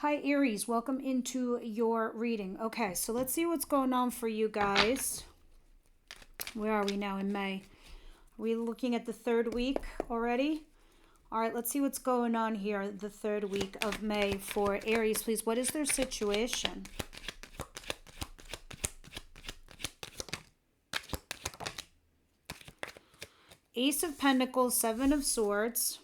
Hi Aries, welcome into your reading. Okay, so let's see what's going on for you guys. Where are we now in May? Are we looking at the third week already? All right, let's see what's going on here the third week of May for Aries, please. What is their situation? Ace of Pentacles, Seven of Swords,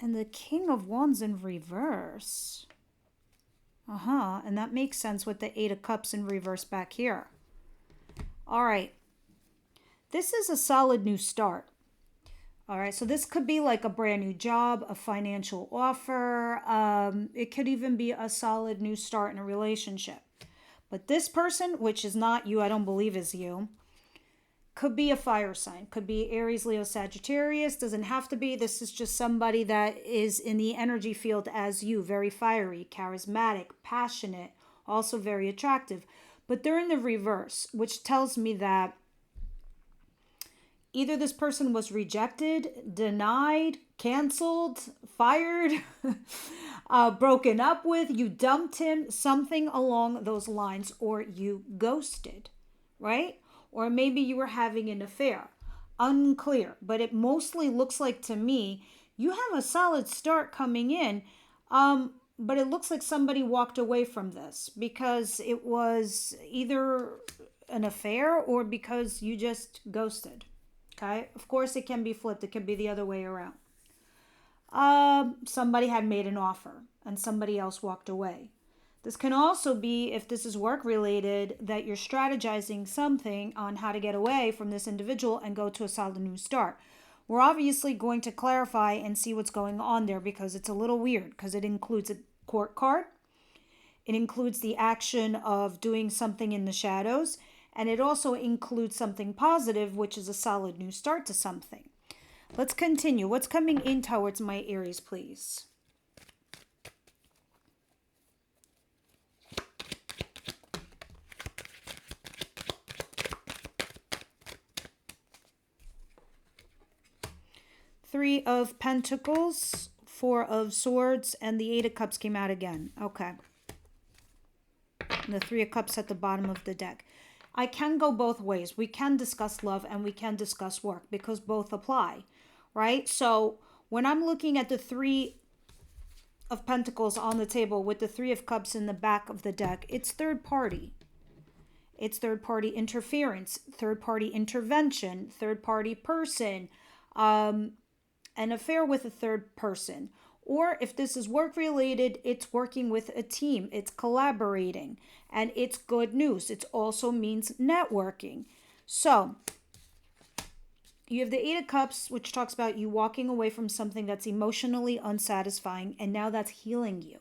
and the King of Wands in reverse. And that makes sense with the Eight of Cups in reverse back here. All right. This is a solid new start. All right, so this could be like a brand new job, a financial offer. It could even be a solid new start in a relationship. But this person, which is not you, I don't believe is you, could be a fire sign. Could be Aries, Leo, Sagittarius. Doesn't have to be. This is just somebody that is in the energy field as you. Very fiery, charismatic, passionate, also very attractive. But they're in the reverse, which tells me that either this person was rejected, denied, canceled, fired, broken up with, you dumped him, something along those lines, or you ghosted, right? Or maybe you were having an affair. Unclear, but it mostly looks like to me you have a solid start coming in, but it looks like somebody walked away from this because it was either an affair or because you just ghosted. Okay, of course it can be flipped. It can be the other way around. Somebody had made an offer and somebody else walked away. This can also be, if this is work related, that you're strategizing something on how to get away from this individual and go to a solid new start. We're obviously going to clarify and see what's going on there because it's a little weird because it includes a court card. It includes the action of doing something in the shadows. And it also includes something positive, which is a solid new start to something. Let's continue. What's coming in towards my Aries, please? Three of Pentacles, Four of Swords, and the Eight of Cups came out again. Okay. And the Three of Cups at the bottom of the deck. I can go both ways. We can discuss love and we can discuss work because both apply, right? So when I'm looking at the Three of Pentacles on the table with the Three of Cups in the back of the deck, it's third party. It's third party interference, third party intervention, third party person, an affair with a third person. Or if this is work related, it's working with a team, it's collaborating, and it's good news. It also means networking. So you have the Eight of Cups, which talks about you walking away from something that's emotionally unsatisfying, and now that's healing you.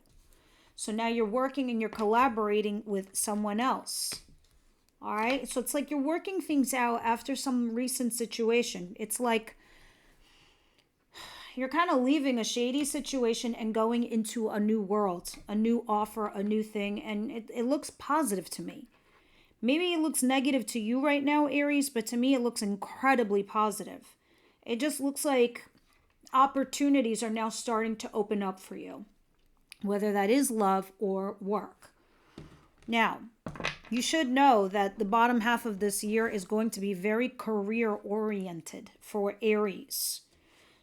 So now you're working and you're collaborating with someone else. All right. So it's like you're working things out after some recent situation. It's like you're kind of leaving a shady situation and going into a new world, a new offer, a new thing. And it looks positive to me. Maybe it looks negative to you right now, Aries, but to me it looks incredibly positive. It just looks like opportunities are now starting to open up for you, whether that is love or work. Now, you should know that the bottom half of this year is going to be very career oriented for Aries.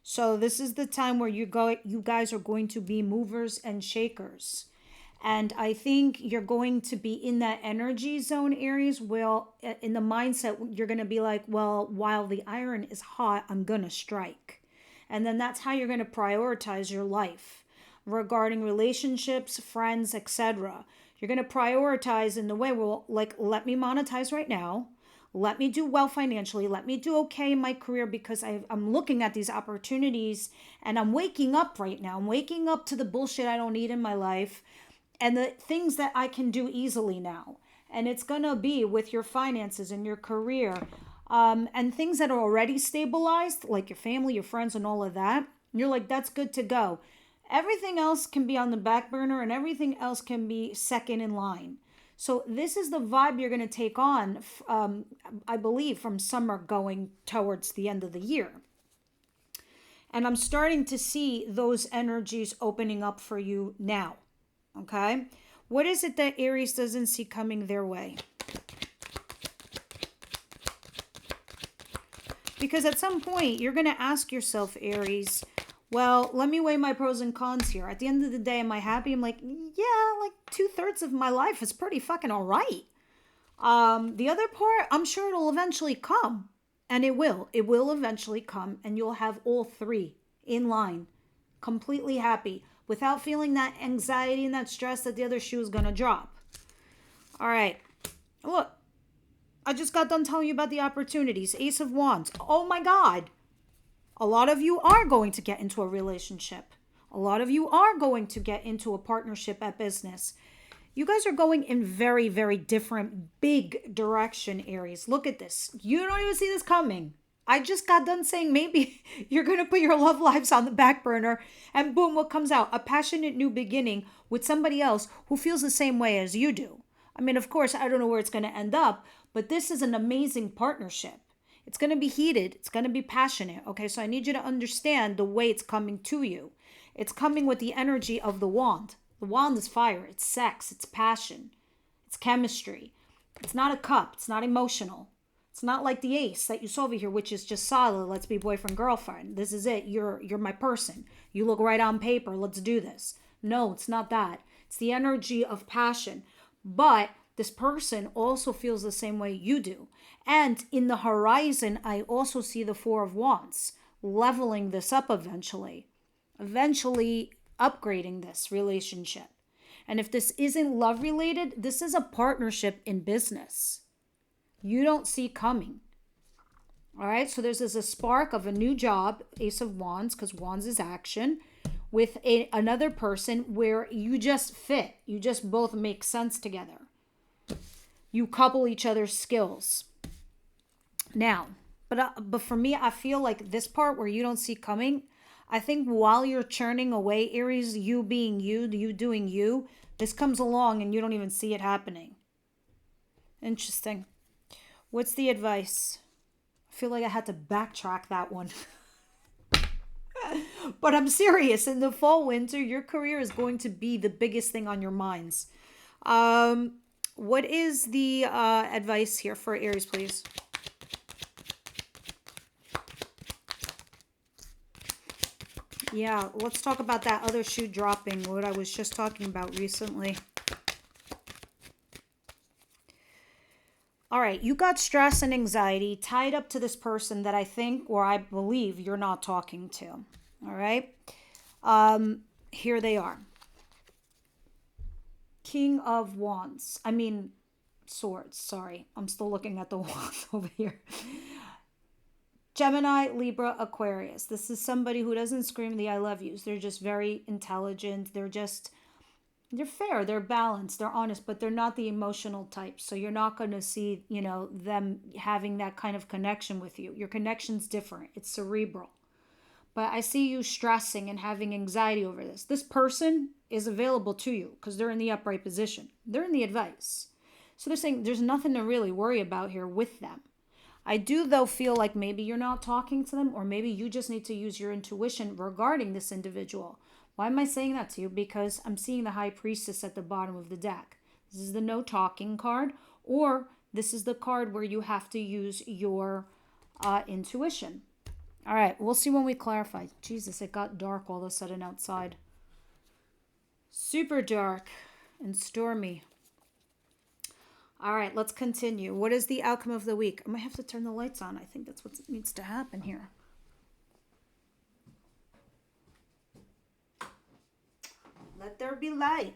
So this is the time where you guys are going to be movers and shakers. And I think you're going to be in that energy zone, Aries. Well, in the mindset, you're going to be like, well, while the iron is hot, I'm going to strike. And then that's how you're going to prioritize your life regarding relationships, friends, etc. You're going to prioritize in the way, well, like, let me monetize right now. Let me do well financially. Let me do okay in my career because I'm looking at these opportunities and I'm waking up right now. I'm waking up to the bullshit I don't need in my life and the things that I can do easily now. And it's going to be with your finances and your career and things that are already stabilized, like your family, your friends, and all of that. You're like, that's good to go. Everything else can be on the back burner and everything else can be second in line. So this is the vibe you're going to take on, I believe, from summer going towards the end of the year. And I'm starting to see those energies opening up for you now. Okay? What is it that Aries doesn't see coming their way? Because at some point, you're going to ask yourself, Aries, well, let me weigh my pros and cons here. At the end of the day, am I happy? I'm like, yeah, like 2/3 of my life is pretty fucking all right. The other part, I'm sure it'll eventually come. And it will. It will eventually come. And you'll have all three in line, completely happy, without feeling that anxiety and that stress that the other shoe is going to drop. All right. Look, I just got done telling you about the opportunities. Ace of Wands. Oh my God. A lot of you are going to get into a relationship. A lot of you are going to get into a partnership at business. You guys are going in very, very different, big direction, Aries. Look at this. You don't even see this coming. I just got done saying maybe you're going to put your love lives on the back burner, and boom, what comes out? A passionate new beginning with somebody else who feels the same way as you do. I mean, of course, I don't know where it's going to end up, but this is an amazing partnership. It's going to be heated. It's going to be passionate. Okay, so I need you to understand the way it's coming to you. It's coming with the energy of the wand. The wand is fire. It's sex. It's passion. It's chemistry. It's not a cup. It's not emotional. It's not like the ace that you saw over here, which is just solid. Let's be boyfriend, girlfriend. This is it. You're my person. You look right on paper. Let's do this. No, it's not that. It's the energy of passion. But this person also feels the same way you do. And in the horizon, I also see the Four of Wands leveling this up eventually upgrading this relationship. And if this isn't love related, this is a partnership in business. You don't see coming. All right, so there's a spark of a new job, Ace of Wands, because Wands is action, with another person where you just fit. You just both make sense together. You couple each other's skills. Now, but for me, I feel like this part where you don't see coming, I think while you're churning away, Aries, you being you doing you, this comes along and you don't even see it happening. Interesting. What's the advice? I feel like I had to backtrack that one. But I'm serious. In the fall, winter, your career is going to be the biggest thing on your minds. What is the advice here for Aries, please? Yeah, let's talk about that other shoe dropping, what I was just talking about recently. All right, you got stress and anxiety tied up to this person that I think, or I believe, you're not talking to. All right? Here they are. King of Wands. Swords. Sorry. I'm still looking at the wands over here. Gemini, Libra, Aquarius. This is somebody who doesn't scream the I love yous. They're just very intelligent. They're fair. They're balanced. They're honest, but they're not the emotional type. So you're not going to see, them having that kind of connection with you. Your connection's different. It's cerebral. But I see you stressing and having anxiety over this. This person is available to you because they're in the upright position. They're in the advice. So they're saying there's nothing to really worry about here with them. I do, though, feel like maybe you're not talking to them, or maybe you just need to use your intuition regarding this individual. Why am I saying that to you? Because I'm seeing the High Priestess at the bottom of the deck. This is the no talking card, or this is the card where you have to use your intuition. All right, we'll see when we clarify. Jesus, it got dark all of a sudden outside. Super dark and stormy. All right, let's continue. What is the outcome of the week? I might have to turn the lights on. I think that's what needs to happen here. Let there be light.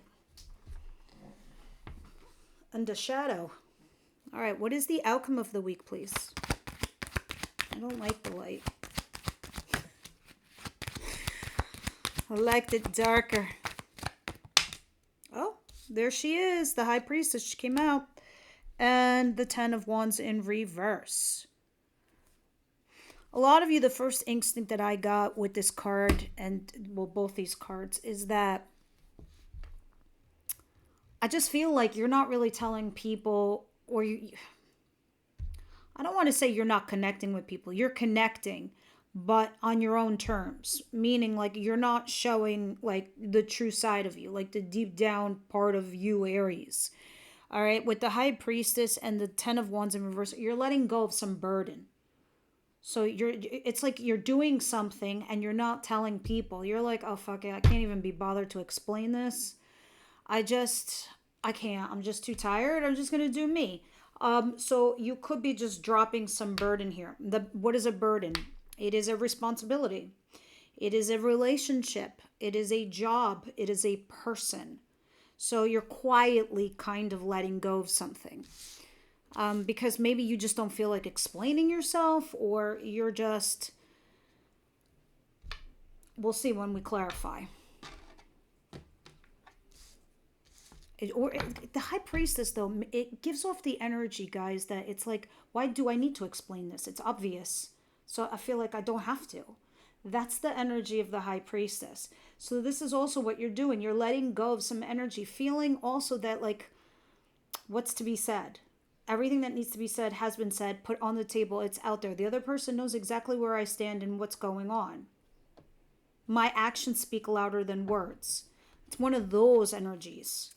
And a shadow. All right, what is the outcome of the week, please? I don't like the light. I liked it darker. Oh, there she is. The High Priestess. She came out. And the Ten of Wands in reverse. A lot of you, the first instinct that I got with this card, and well, both these cards, is that I just feel like you're not really telling people, or I don't want to say you're not connecting with people. You're connecting, but on your own terms, meaning like you're not showing like the true side of you, like the deep down part of you, Aries. All right, with the High Priestess and the 10 of Wands in reverse, you're letting go of some burden. So it's like you're doing something and you're not telling people. You're like, oh fuck it, I can't even be bothered to explain this. I can't. I'm just too tired. I'm just gonna do me. So you could be just dropping some burden here. What is a burden? It is a responsibility. It is a relationship. It is a job. It is a person. So you're quietly kind of letting go of something. Because maybe you just don't feel like explaining yourself, or you're just, we'll see when we clarify. The High Priestess, though, it gives off the energy, guys, that it's like, why do I need to explain this? It's obvious. So I feel like I don't have to. That's the energy of the High Priestess. So this is also what you're doing. You're letting go of some energy, feeling also that, like, what's to be said? Everything that needs to be said has been said, put on the table, it's out there. The other person knows exactly where I stand and what's going on. My actions speak louder than words. It's one of those energies.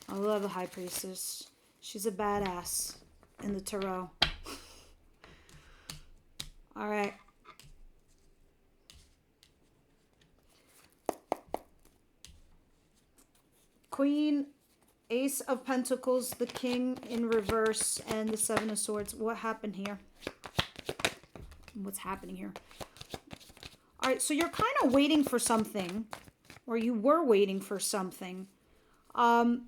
I love the High Priestess. She's a badass in the tarot. All right. Queen, Ace of Pentacles, the King in reverse, and the Seven of Swords. What happened here? What's happening here? All right, so you're kind of waiting for something, or you were waiting for something. And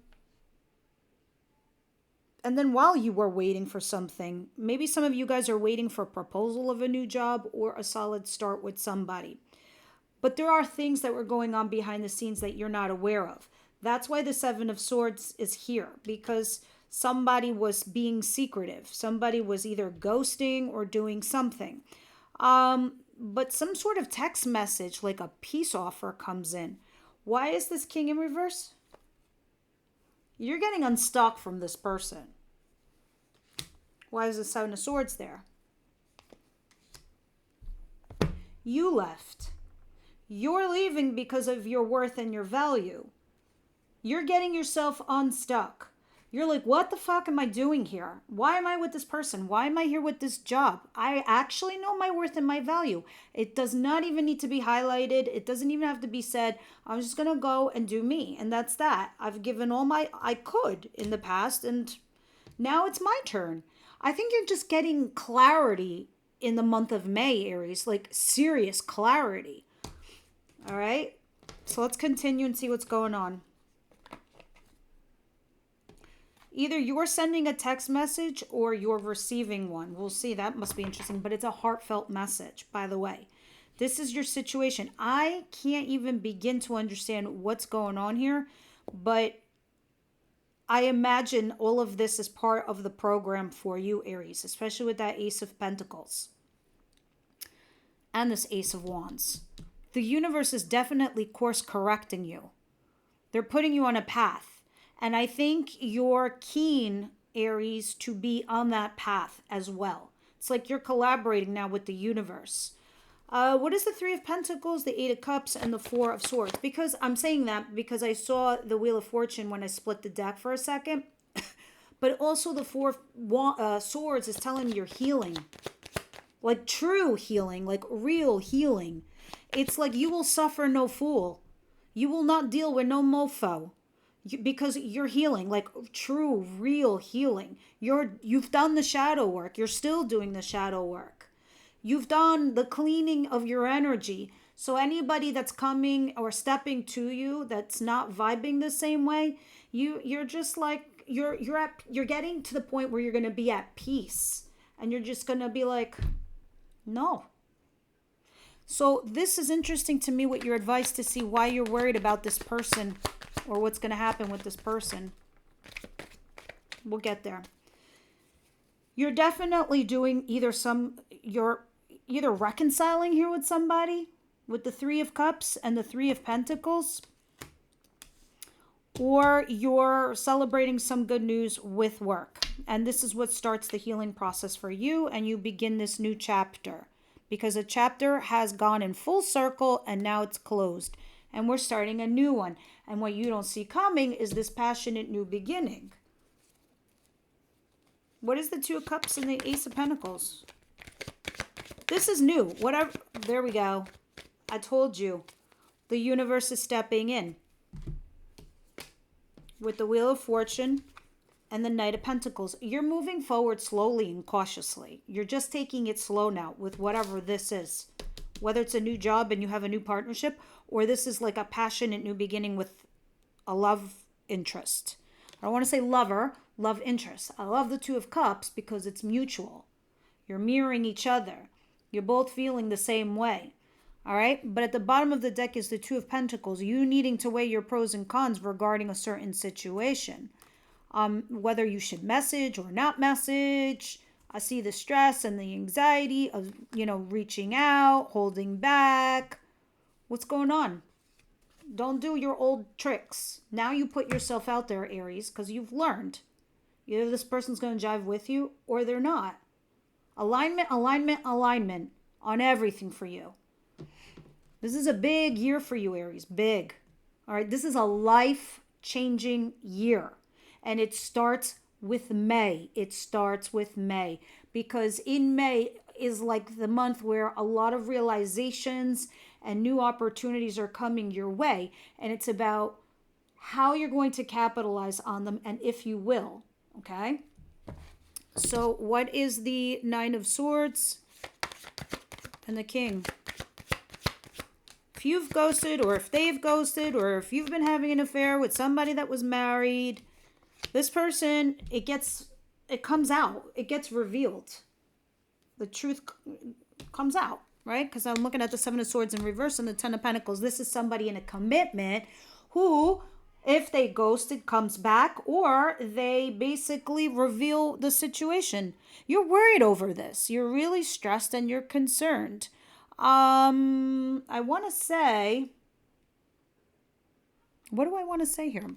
then while you were waiting for something, maybe some of you guys are waiting for a proposal of a new job or a solid start with somebody. But there are things that were going on behind the scenes that you're not aware of. That's why the Seven of Swords is here, because somebody was being secretive. Somebody was either ghosting or doing something. But some sort of text message, like a peace offer, comes in. Why is this King in reverse? You're getting unstuck from this person. Why is the Seven of Swords there? You left. You're leaving because of your worth and your value. You're getting yourself unstuck. You're like, what the fuck am I doing here? Why am I with this person? Why am I here with this job? I actually know my worth and my value. It does not even need to be highlighted. It doesn't even have to be said. I'm just going to go and do me. And that's that. I've given all I could in the past, and now it's my turn. I think you're just getting clarity in the month of May, Aries, like serious clarity. All right. So let's continue and see what's going on. Either you're sending a text message or you're receiving one. We'll see. That must be interesting. But it's a heartfelt message, by the way. This is your situation. I can't even begin to understand what's going on here. But I imagine all of this is part of the program for you, Aries. Especially with that Ace of Pentacles. And this Ace of Wands. The universe is definitely course correcting you. They're putting you on a path. And I think you're keen, Aries, to be on that path as well. It's like you're collaborating now with the universe. What is the Three of Pentacles, the Eight of Cups, and the Four of Swords? Because I'm saying that because I saw the Wheel of Fortune when I split the deck for a second. But also the Four of Swords is telling me you're healing. Like true healing, like real healing. It's like you will suffer no fool. You will not deal with no mofo. Because you're healing, like true, real healing. You've done the shadow work. You're still doing the shadow work. You've done the cleaning of your energy. So anybody that's coming or stepping to you that's not vibing the same way, you're just like you're getting to the point where you're going to be at peace, and you're just going to be like, no. So this is interesting to me with your advice to see why you're worried about this person. Or what's going to happen with this person. We'll get there. You're definitely doing you're either reconciling here with somebody with the Three of Cups and the Three of Pentacles. or you're celebrating some good news with work. And this is what starts the healing process for you, and you begin this new chapter because a chapter has gone in full circle and now it's closed. And we're starting a new one. And what you don't see coming is this passionate new beginning. What is the Two of Cups and the Ace of Pentacles? This is new. Whatever. There we go. I told you. The universe is stepping in. With the Wheel of Fortune and the Knight of Pentacles. You're moving forward slowly and cautiously. You're just taking it slow now with whatever this is. Whether it's a new job and you have a new partnership, or this is like a passionate new beginning with a love interest. I don't want to say lover, love interest. I love the Two of Cups because it's mutual. You're mirroring each other. You're both feeling the same way. All right. But at the bottom of the deck is the Two of Pentacles. You needing to weigh your pros and cons regarding a certain situation. Whether you should message or not message. I see the stress and the anxiety of, reaching out, holding back. What's going on? Don't do your old tricks. Now you put yourself out there, Aries, because you've learned. Either this person's going to jive with you or they're not. Alignment, alignment, alignment on everything for you. This is a big year for you, Aries. Big. All right. This is a life-changing year. And it starts with May. It starts with May. Because in May is like the month where a lot of realizations and new opportunities are coming your way. And it's about how you're going to capitalize on them and if you will. Okay? So what is the Nine of Swords and the King? If you've ghosted or if they've ghosted or if you've been having an affair with somebody that was married, this person, it comes out. It gets revealed. The truth comes out, right? Because I'm looking at the Seven of Swords in reverse and the Ten of Pentacles. This is somebody in a commitment who, if they ghosted, comes back, or they basically reveal the situation. You're worried over this. You're really stressed and you're concerned. I want to say, what do I want to say here?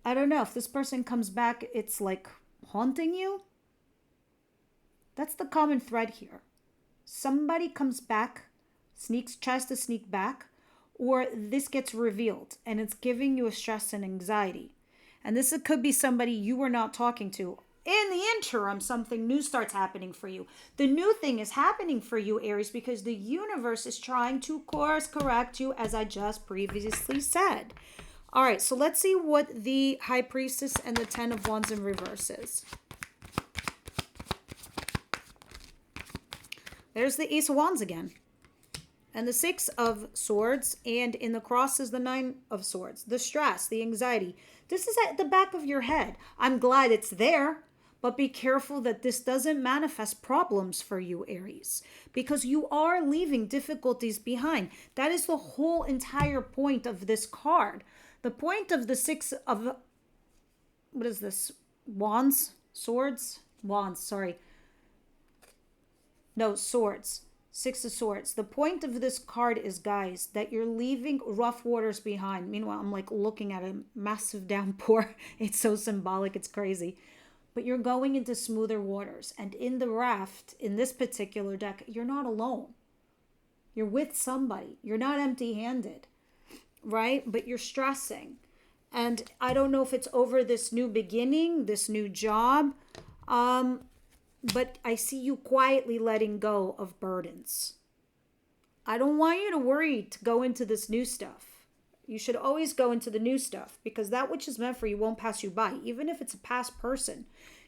I don't know. If this person comes back, it's like haunting you. That's the common thread here. Somebody comes back, tries to sneak back, or this gets revealed and it's giving you a stress and anxiety. And this could be somebody you were not talking to. In the interim, something new starts happening for you. The new thing is happening for you, Aries, because the universe is trying to course correct you, as I just previously said. All right, so let's see what the High Priestess and the Ten of Wands in reverse is. There's the Ace of Wands again. And the Six of Swords, and in the cross is the Nine of Swords. The stress, the anxiety. This is at the back of your head. I'm glad it's there, but be careful that this doesn't manifest problems for you, Aries, because you are leaving difficulties behind. That is the whole entire point of this card. The point of the Six of, what is this? Wands? Swords? Wands, sorry. No, Swords. Six of Swords. The point of this card is, guys, that you're leaving rough waters behind. Meanwhile, I'm like looking at a massive downpour. It's so symbolic. It's crazy. But you're going into smoother waters. And in the raft, in this particular deck, you're not alone. You're with somebody. You're not empty-handed, right? But you're stressing. And I don't know if it's over this new beginning, this new job, but I see you quietly letting go of burdens. I don't want you to worry to go into this new stuff. You should always go into the new stuff because that which is meant for you won't pass you by, even if it's a past person.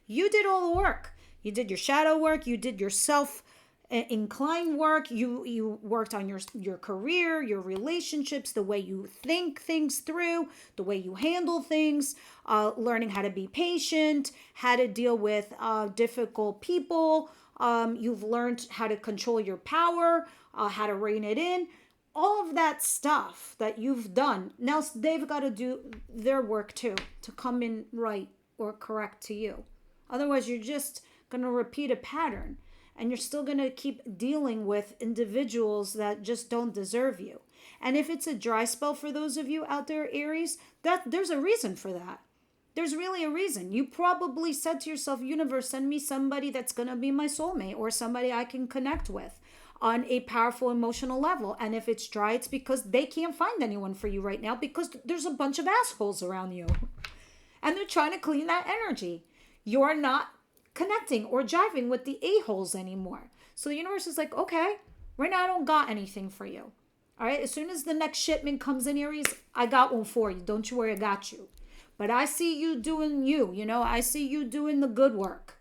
You did all the work. You did your shadow work. You did your self-inclined work. You worked on your career, your relationships, the way you think things through, the way you handle things, learning how to be patient, how to deal with difficult people. You've learned how to control your power, how to rein it in. All of that stuff that you've done. Now they've got to do their work too to come in right or correct to you. Otherwise, you're just going to repeat a pattern. And you're still going to keep dealing with individuals that just don't deserve you. And if it's a dry spell for those of you out there, Aries, there's a reason for that. There's really a reason. You probably said to yourself, universe, send me somebody that's going to be my soulmate or somebody I can connect with on a powerful emotional level. And if it's dry, it's because they can't find anyone for you right now because there's a bunch of assholes around you. And they're trying to clean that energy. You're not connecting or jiving with the a-holes anymore. So the universe is like, okay, right now I don't got anything for you. All right, as soon as the next shipment comes in, Aries, I got one for you. Don't you worry, I got you. But I see you doing you, I see you doing the good work.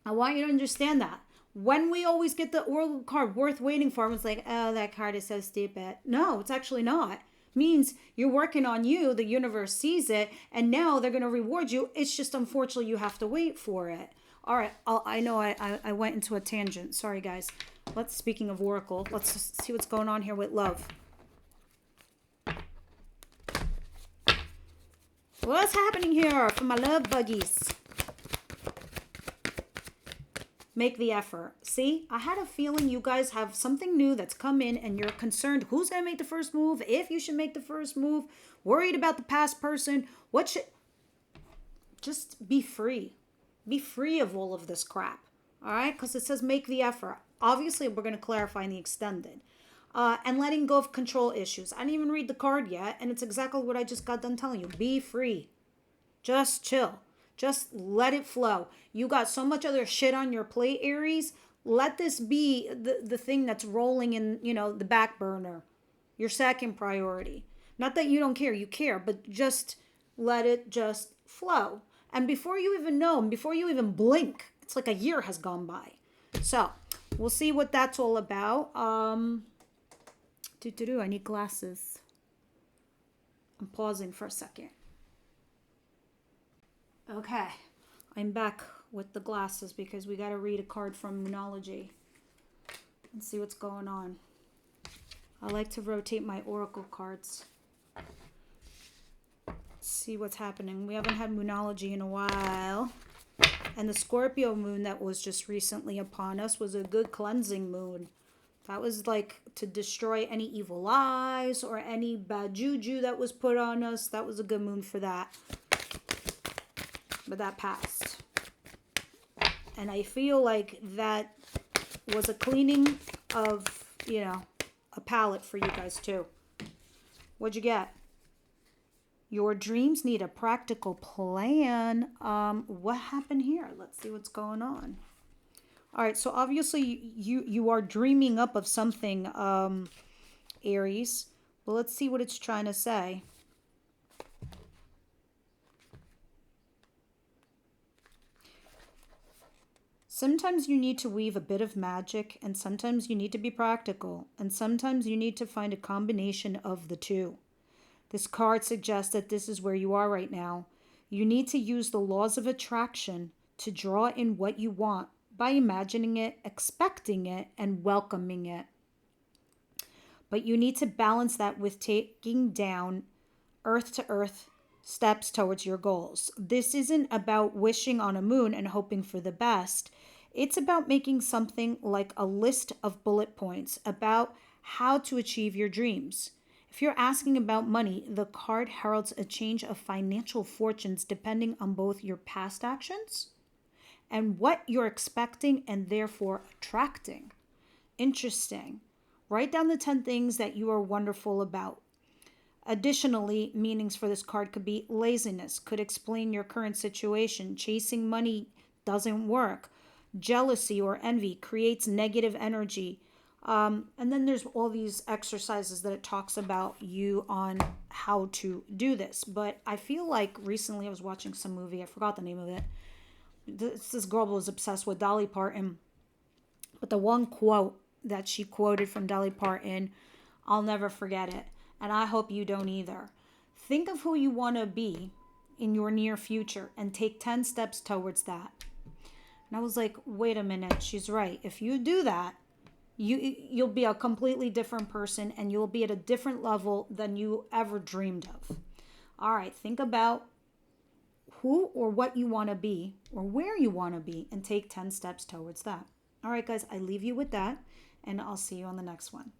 I want you to understand that. When we always get the oracle card worth waiting for, it's like, oh, that card is so stupid. No, it's actually not. Means you're working on you, the universe sees it, and now they're going to reward you. It's just unfortunately you have to wait for it. All right, I know I went into a tangent. Sorry, guys. Speaking of oracle, let's see what's going on here with love. What's happening here for my love buggies? Make the effort. See, I had a feeling you guys have something new that's come in and you're concerned who's going to make the first move, if you should make the first move, worried about the past person. Just be free. Be free of all of this crap. All right? Because it says make the effort. Obviously, we're going to clarify in the extended. And letting go of control issues. I didn't even read the card yet, and it's exactly what I just got done telling you. Be free. Just chill. Just let it flow. You got so much other shit on your plate, Aries. Let this be the thing that's rolling in, the back burner. Your second priority. Not that you don't care, you care, but just let it just flow. And before you even know, and before you even blink, it's like a year has gone by. So, we'll see what that's all about. I need glasses. I'm pausing for a second. Okay, I'm back with the glasses because we got to read a card from Moonology and see what's going on. I like to rotate my oracle cards. See what's happening. We haven't had Moonology in a while. And the Scorpio moon that was just recently upon us was a good cleansing moon. That was like to destroy any evil eyes or any bad juju that was put on us. That was a good moon for that. But that passed. And I feel like that was a cleaning of, a palette for you guys too. What'd you get? Your dreams need a practical plan. What happened here? Let's see what's going on. All right, so obviously you are dreaming up of something, Aries. Well, let's see what it's trying to say. Sometimes you need to weave a bit of magic, and sometimes you need to be practical, and sometimes you need to find a combination of the two. This card suggests that this is where you are right now. You need to use the laws of attraction to draw in what you want by imagining it, expecting it, and welcoming it. But you need to balance that with taking down earth to earth steps towards your goals. This isn't about wishing on a moon and hoping for the best. It's about making something like a list of bullet points about how to achieve your dreams. If you're asking about money, the card heralds a change of financial fortunes depending on both your past actions and what you're expecting and therefore attracting. Interesting. Write down the 10 things that you are wonderful about. Additionally, meanings for this card could be laziness, could explain your current situation. Chasing money doesn't work. Jealousy or envy creates negative energy. And then there's all these exercises that it talks about you on how to do this. But I feel like recently I was watching some movie. I forgot the name of it. This girl was obsessed with Dolly Parton. But the one quote that she quoted from Dolly Parton, I'll never forget it. And I hope you don't either. Think of who you want to be in your near future and take 10 steps towards that. And I was like, wait a minute, she's right. If you do that, you'll be a completely different person and you'll be at a different level than you ever dreamed of. All right, think about who or what you want to be or where you want to be and take 10 steps towards that. All right, guys, I leave you with that and I'll see you on the next one.